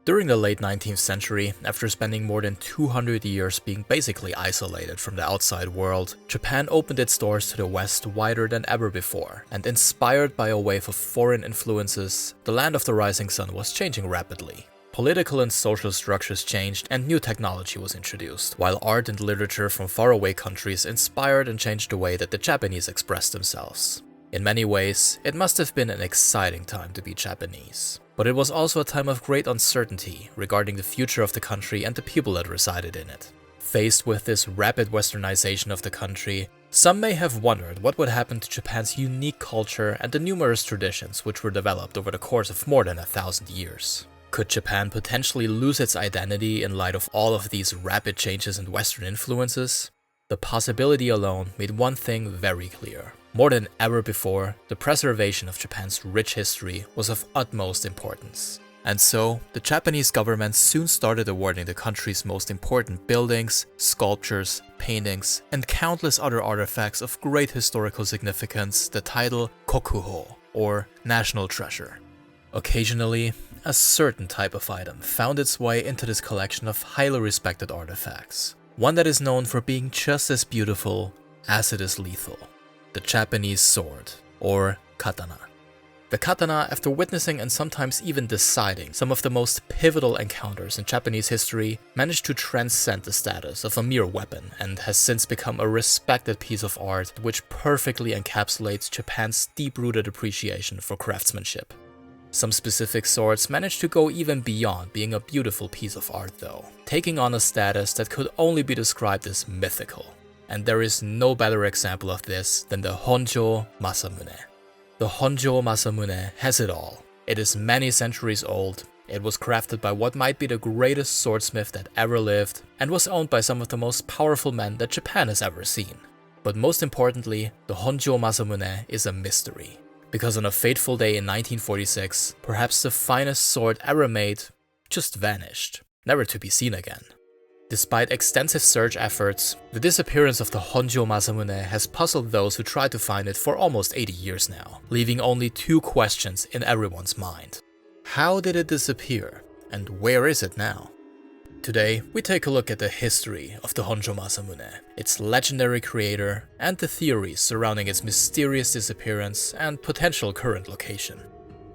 During the late 19th century, after spending more than 200 years being basically isolated from the outside world, Japan opened its doors to the West wider than ever before, and inspired by a wave of foreign influences, the land of the rising sun was changing rapidly. Political and social structures changed and new technology was introduced, while art and literature from faraway countries inspired and changed the way that the Japanese expressed themselves. In many ways, it must have been an exciting time to be Japanese. But it was also a time of great uncertainty regarding the future of the country and the people that resided in it. Faced with this rapid westernization of the country, some may have wondered what would happen to Japan's unique culture and the numerous traditions which were developed over the course of more than 1,000 years. Could Japan potentially lose its identity in light of all of these rapid changes and Western influences? The possibility alone made one thing very clear. More than ever before, the preservation of Japan's rich history was of utmost importance. And so, the Japanese government soon started awarding the country's most important buildings, sculptures, paintings, and countless other artifacts of great historical significance the title Kokuho, or National Treasure. Occasionally, a certain type of item found its way into this collection of highly respected artifacts, one that is known for being just as beautiful as it is lethal. The Japanese sword, or katana. The katana, after witnessing and sometimes even deciding some of the most pivotal encounters in Japanese history, managed to transcend the status of a mere weapon and has since become a respected piece of art which perfectly encapsulates Japan's deep-rooted appreciation for craftsmanship. Some specific swords managed to go even beyond being a beautiful piece of art though, taking on a status that could only be described as mythical. And there is no better example of this than the Honjō Masamune. The Honjō Masamune has it all. It is many centuries old, it was crafted by what might be the greatest swordsmith that ever lived, and was owned by some of the most powerful men that Japan has ever seen. But most importantly, the Honjō Masamune is a mystery. Because on a fateful day in 1946, perhaps the finest sword ever made just vanished, never to be seen again. Despite extensive search efforts, the disappearance of the Honjō Masamune has puzzled those who tried to find it for almost 80 years now, leaving only two questions in everyone's mind. How did it disappear, and where is it now? Today, we take a look at the history of the Honjō Masamune, its legendary creator, and the theories surrounding its mysterious disappearance and potential current location.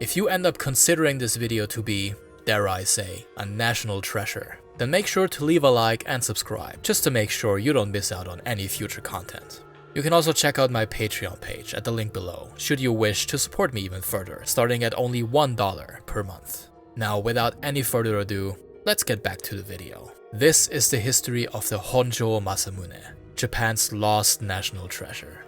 If you end up considering this video to be, dare I say, a national treasure, then make sure to leave a like and subscribe, just to make sure you don't miss out on any future content. You can also check out my Patreon page at the link below, should you wish to support me even further, starting at only $1 per month. Now, without any further ado, let's get back to the video. This is the history of the Honjō Masamune, Japan's lost national treasure.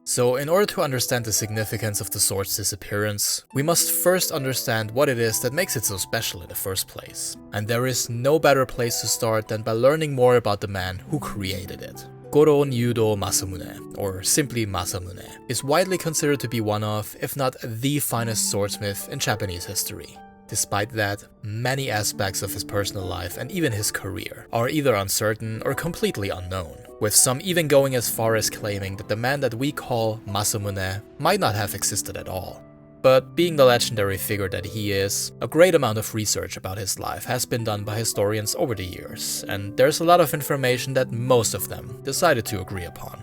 So, in order to understand the significance of the sword's disappearance, we must first understand what it is that makes it so special in the first place. And there is no better place to start than by learning more about the man who created it. Honjō Masamune, or simply Masamune, is widely considered to be one of, if not the finest swordsmith in Japanese history. Despite that, many aspects of his personal life and even his career are either uncertain or completely unknown, with some even going as far as claiming that the man that we call Masamune might not have existed at all. But being the legendary figure that he is, a great amount of research about his life has been done by historians over the years, and there's a lot of information that most of them decided to agree upon.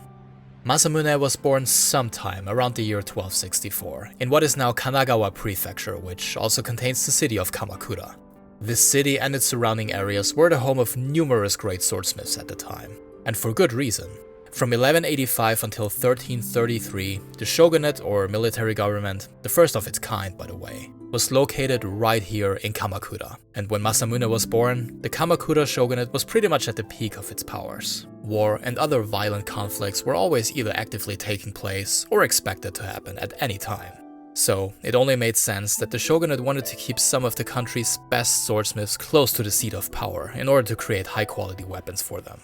Masamune was born sometime around the year 1264 in what is now Kanagawa Prefecture, which also contains the city of Kamakura. This city and its surrounding areas were the home of numerous great swordsmiths at the time, and for good reason. From 1185 until 1333, the shogunate, or military government, the first of its kind by the way, was located right here in Kamakura. And when Masamune was born, the Kamakura shogunate was pretty much at the peak of its powers. War and other violent conflicts were always either actively taking place or expected to happen at any time. So it only made sense that the shogunate wanted to keep some of the country's best swordsmiths close to the seat of power in order to create high-quality weapons for them.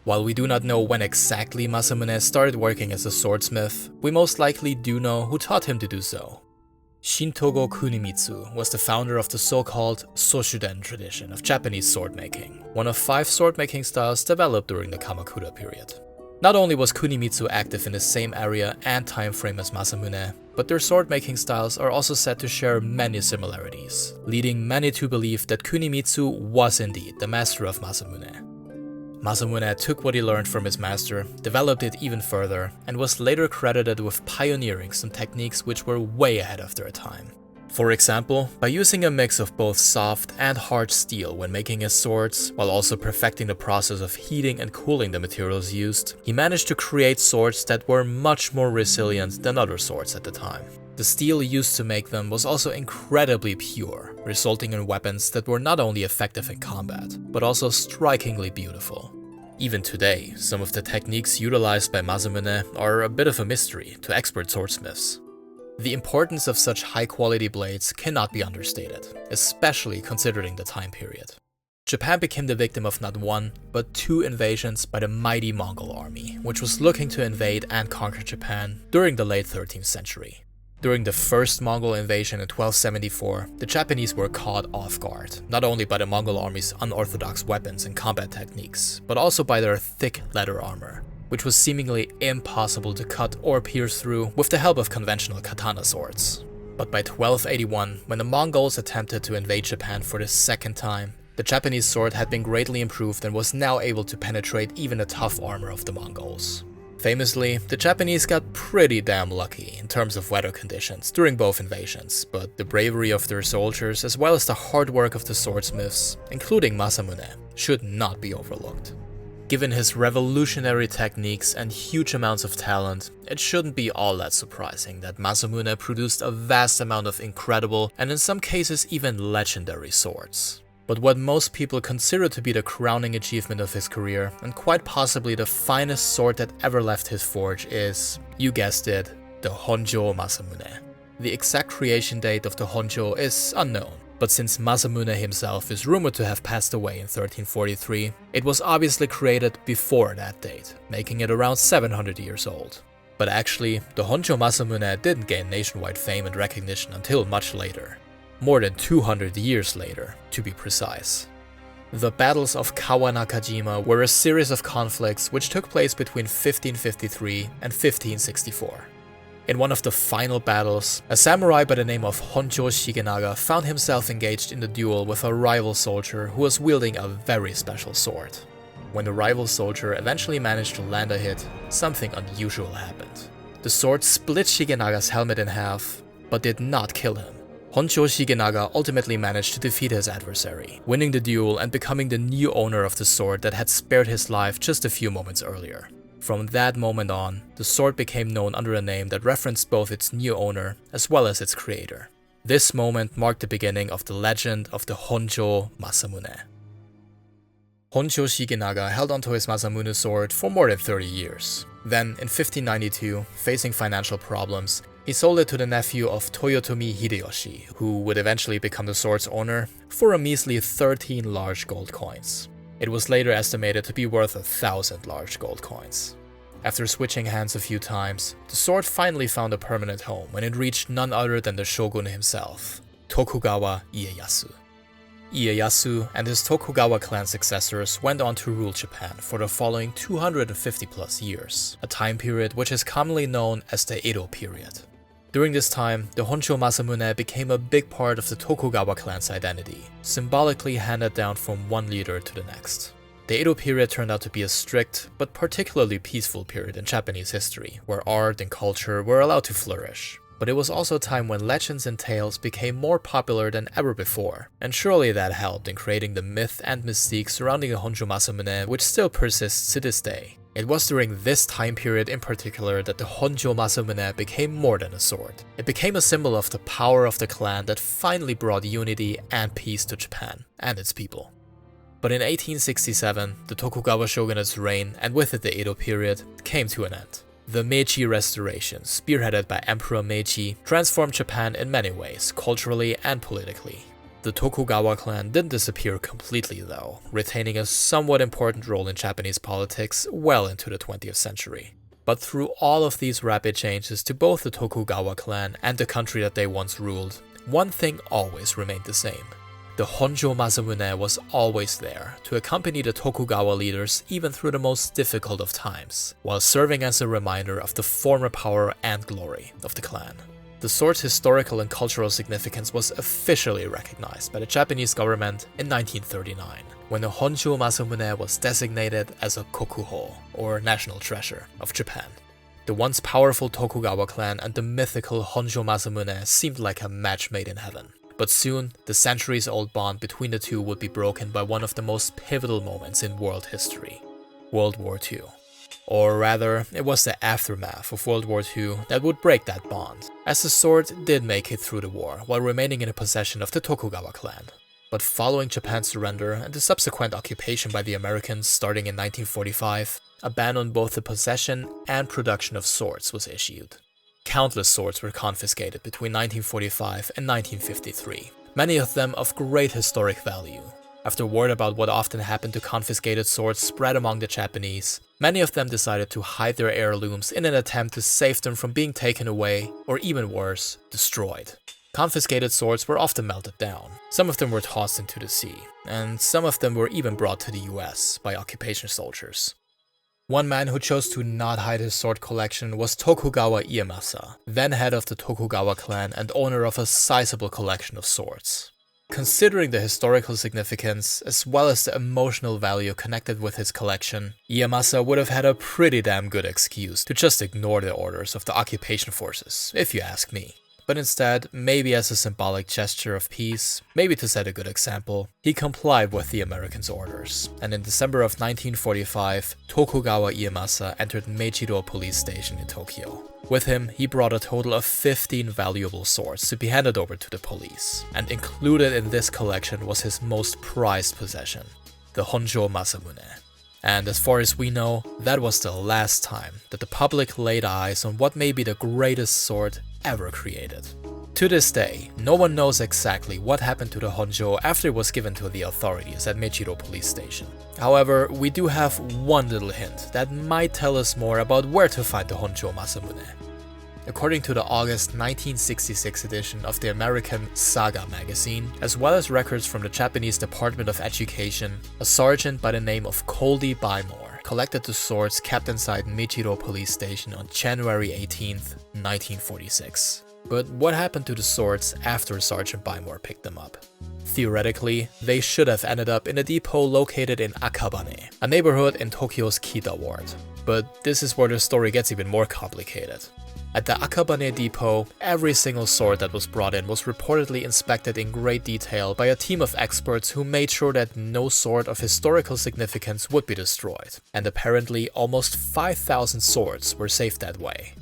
While we do not know when exactly Masamune started working as a swordsmith, we most likely do know who taught him to do so. Shintogo Kunimitsu was the founder of the so-called Soshuden tradition of Japanese swordmaking, one of 5 swordmaking styles developed during the Kamakura period. Not only was Kunimitsu active in the same area and time frame as Masamune, but their swordmaking styles are also said to share many similarities, leading many to believe that Kunimitsu was indeed the master of Masamune. Masamune took what he learned from his master, developed it even further, and was later credited with pioneering some techniques which were way ahead of their time. For example, by using a mix of both soft and hard steel when making his swords, while also perfecting the process of heating and cooling the materials used, he managed to create swords that were much more resilient than other swords at the time. The steel used to make them was also incredibly pure, resulting in weapons that were not only effective in combat, but also strikingly beautiful. Even today, some of the techniques utilized by Masamune are a bit of a mystery to expert swordsmiths. The importance of such high-quality blades cannot be understated, especially considering the time period. Japan became the victim of not one, but 2 invasions by the mighty Mongol army, which was looking to invade and conquer Japan during the late 13th century. During the first Mongol invasion in 1274, the Japanese were caught off guard, not only by the Mongol army's unorthodox weapons and combat techniques, but also by their thick leather armor, which was seemingly impossible to cut or pierce through with the help of conventional katana swords. But by 1281, when the Mongols attempted to invade Japan for the second time, the Japanese sword had been greatly improved and was now able to penetrate even the tough armor of the Mongols. Famously, the Japanese got pretty damn lucky in terms of weather conditions during both invasions, but the bravery of their soldiers as well as the hard work of the swordsmiths, including Masamune, should not be overlooked. Given his revolutionary techniques and huge amounts of talent, it shouldn't be all that surprising that Masamune produced a vast amount of incredible and in some cases even legendary swords. But what most people consider to be the crowning achievement of his career, and quite possibly the finest sword that ever left his forge is, you guessed it, the Honjō Masamune. The exact creation date of the Honjō is unknown, but since Masamune himself is rumored to have passed away in 1343, it was obviously created before that date, making it around 700 years old. But actually, the Honjō Masamune didn't gain nationwide fame and recognition until much later. More than 200 years later, to be precise. The battles of Kawanakajima were a series of conflicts which took place between 1553 and 1564. In one of the final battles, a samurai by the name of Honjō Shigenaga found himself engaged in a duel with a rival soldier who was wielding a very special sword. When the rival soldier eventually managed to land a hit, something unusual happened. The sword split Shigenaga's helmet in half, but did not kill him. Honjō Shigenaga ultimately managed to defeat his adversary, winning the duel and becoming the new owner of the sword that had spared his life just a few moments earlier. From that moment on, the sword became known under a name that referenced both its new owner as well as its creator. This moment marked the beginning of the legend of the Honjō Masamune. Honjō Shigenaga held onto his Masamune sword for more than 30 years. Then, in 1592, facing financial problems, he sold it to the nephew of Toyotomi Hideyoshi, who would eventually become the sword's owner, for a measly 13 large gold coins. It was later estimated to be worth 1,000 large gold coins. After switching hands a few times, the sword finally found a permanent home when it reached none other than the shogun himself, Tokugawa Ieyasu. Ieyasu and his Tokugawa clan successors went on to rule Japan for the following 250 plus years, a time period which is commonly known as the Edo period. During this time, the Honjō Masamune became a big part of the Tokugawa clan's identity, symbolically handed down from one leader to the next. The Edo period turned out to be a strict, but particularly peaceful period in Japanese history, where art and culture were allowed to flourish. But it was also a time when legends and tales became more popular than ever before, and surely that helped in creating the myth and mystique surrounding the Honjō Masamune, which still persists to this day. It was during this time period in particular that the Honjō Masamune became more than a sword. It became a symbol of the power of the clan that finally brought unity and peace to Japan and its people. But in 1867, the Tokugawa shogunate's reign, and with it the Edo period, came to an end. The Meiji Restoration, spearheaded by Emperor Meiji, transformed Japan in many ways, culturally and politically. The Tokugawa clan didn't disappear completely though, retaining a somewhat important role in Japanese politics well into the 20th century. But through all of these rapid changes to both the Tokugawa clan and the country that they once ruled, one thing always remained the same. The Honjō Masamune was always there to accompany the Tokugawa leaders even through the most difficult of times, while serving as a reminder of the former power and glory of the clan. The sword's historical and cultural significance was officially recognized by the Japanese government in 1939, when the Honjō Masamune was designated as a kokuho, or national treasure, of Japan. The once powerful Tokugawa clan and the mythical Honjō Masamune seemed like a match made in heaven. But soon, the centuries-old bond between the two would be broken by one of the most pivotal moments in world history: World War II. Or rather, it was the aftermath of World War II that would break that bond, as the sword did make it through the war while remaining in the possession of the Tokugawa clan. But following Japan's surrender and the subsequent occupation by the Americans starting in 1945, a ban on both the possession and production of swords was issued. Countless swords were confiscated between 1945 and 1953, many of them of great historic value. After word about what often happened to confiscated swords spread among the Japanese, many of them decided to hide their heirlooms in an attempt to save them from being taken away, or even worse, destroyed. Confiscated swords were often melted down, some of them were tossed into the sea, and some of them were even brought to the US by occupation soldiers. One man who chose to not hide his sword collection was Tokugawa Ieyasu, then head of the Tokugawa clan and owner of a sizable collection of swords. Considering the historical significance, as well as the emotional value connected with his collection, Ieyasu would have had a pretty damn good excuse to just ignore the orders of the occupation forces, if you ask me. But instead, maybe as a symbolic gesture of peace, maybe to set a good example, he complied with the Americans' orders, and in December of 1945, Tokugawa Ieyasu entered Meichiro police station in Tokyo. With him, he brought a total of 15 valuable swords to be handed over to the police, and included in this collection was his most prized possession, the Honjō Masamune. And as far as we know, that was the last time that the public laid eyes on what may be the greatest sword ever created. To this day, no one knows exactly what happened to the Honjō after it was given to the authorities at Meichiro police station. However, we do have one little hint that might tell us more about where to find the Honjō Masamune. According to the August 1966 edition of the American Saga magazine, as well as records from the Japanese Department of Education, a sergeant by the name of Coldy Bymore collected the swords kept inside Meichiro police station on January 18, 1946. But what happened to the swords after Sergeant Bymore picked them up? Theoretically, they should have ended up in a depot located in Akabane, a neighborhood in Tokyo's Kita ward. But this is where the story gets even more complicated. At the Akabane depot, every single sword that was brought in was reportedly inspected in great detail by a team of experts who made sure that no sword of historical significance would be destroyed, and apparently almost 5,000 swords were saved that way.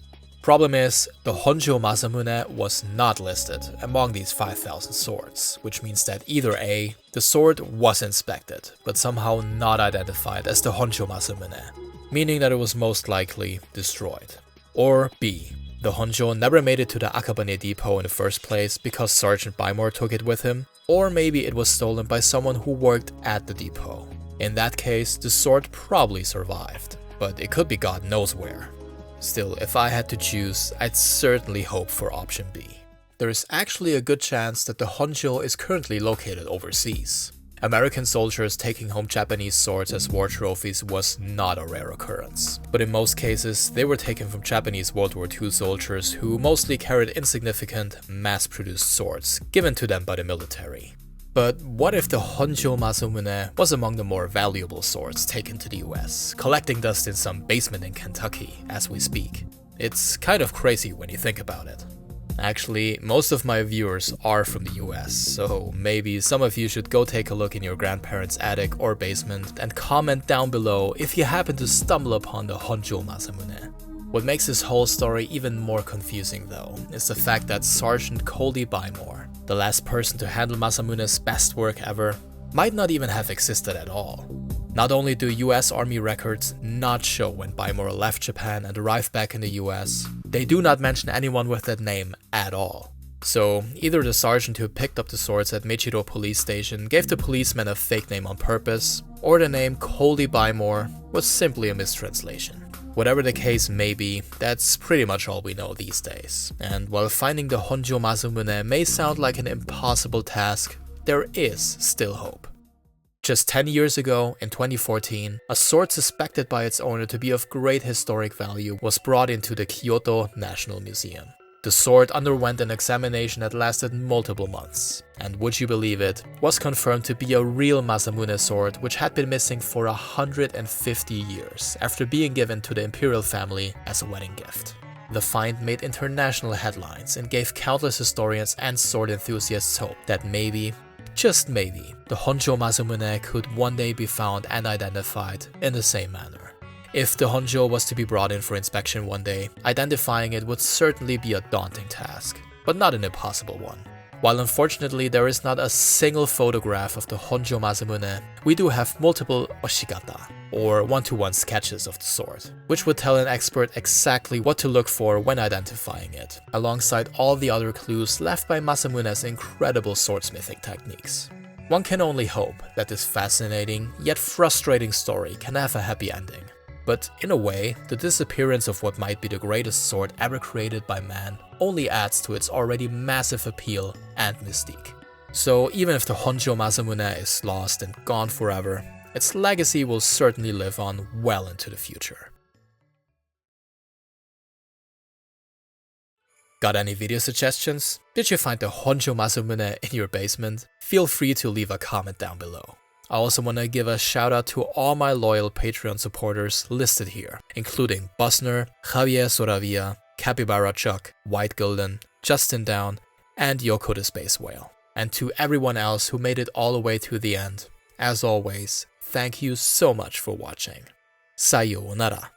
Problem is, the Honjō Masamune was not listed among these 5,000 swords, which means that either A, the sword was inspected, but somehow not identified as the Honjō Masamune, meaning that it was most likely destroyed. Or B, the Honjō never made it to the Akabane depot in the first place because Sergeant Bymore took it with him, or maybe it was stolen by someone who worked at the depot. In that case, the sword probably survived, but it could be God knows where. Still, if I had to choose, I'd certainly hope for option B. There is actually a good chance that the Honjō is currently located overseas. American soldiers taking home Japanese swords as war trophies was not a rare occurrence, but in most cases they were taken from Japanese World War II soldiers who mostly carried insignificant, mass-produced swords given to them by the military. But what if the Honjō Masamune was among the more valuable swords taken to the US, collecting dust in some basement in Kentucky as we speak? It's kind of crazy when you think about it. Actually, most of my viewers are from the US, so maybe some of you should go take a look in your grandparents' attic or basement and comment down below if you happen to stumble upon the Honjō Masamune. What makes this whole story even more confusing though, is the fact that Sergeant Coldy Bymore, the last person to handle Masamune's best work ever, might not even have existed at all. Not only do US Army records not show when Bymore left Japan and arrived back in the US, they do not mention anyone with that name at all. So either the sergeant who picked up the swords at Meichiro police station gave the policeman a fake name on purpose, or the name Coldy Bymore was simply a mistranslation. Whatever the case may be, that's pretty much all we know these days. And while finding the Honjō Masamune may sound like an impossible task, there is still hope. Just 10 years ago, in 2014, a sword suspected by its owner to be of great historic value was brought into the Kyoto National Museum. The sword underwent an examination that lasted multiple months, and would you believe it, was confirmed to be a real Masamune sword which had been missing for 150 years after being given to the imperial family as a wedding gift. The find made international headlines and gave countless historians and sword enthusiasts hope that maybe, just maybe, the Honjō Masamune could one day be found and identified in the same manner. If the Honjō was to be brought in for inspection one day, identifying it would certainly be a daunting task, but not an impossible one. While unfortunately there is not a single photograph of the Honjō Masamune, we do have multiple oshigata, or one-to-one sketches of the sword, which would tell an expert exactly what to look for when identifying it, alongside all the other clues left by Masamune's incredible swordsmithing techniques. One can only hope that this fascinating yet frustrating story can have a happy ending. But in a way, the disappearance of what might be the greatest sword ever created by man only adds to its already massive appeal and mystique. So even if the Honjō Masamune is lost and gone forever, its legacy will certainly live on well into the future. Got any video suggestions? Did you find the Honjō Masamune in your basement? Feel free to leave a comment down below. I also want to give a shout out to all my loyal Patreon supporters listed here, including Busner, Javier Soravia, Capybara Chuck, White Golden, Justin Down, and Yoko the Space Whale. And to everyone else who made it all the way to the end, as always, thank you so much for watching. Sayonara.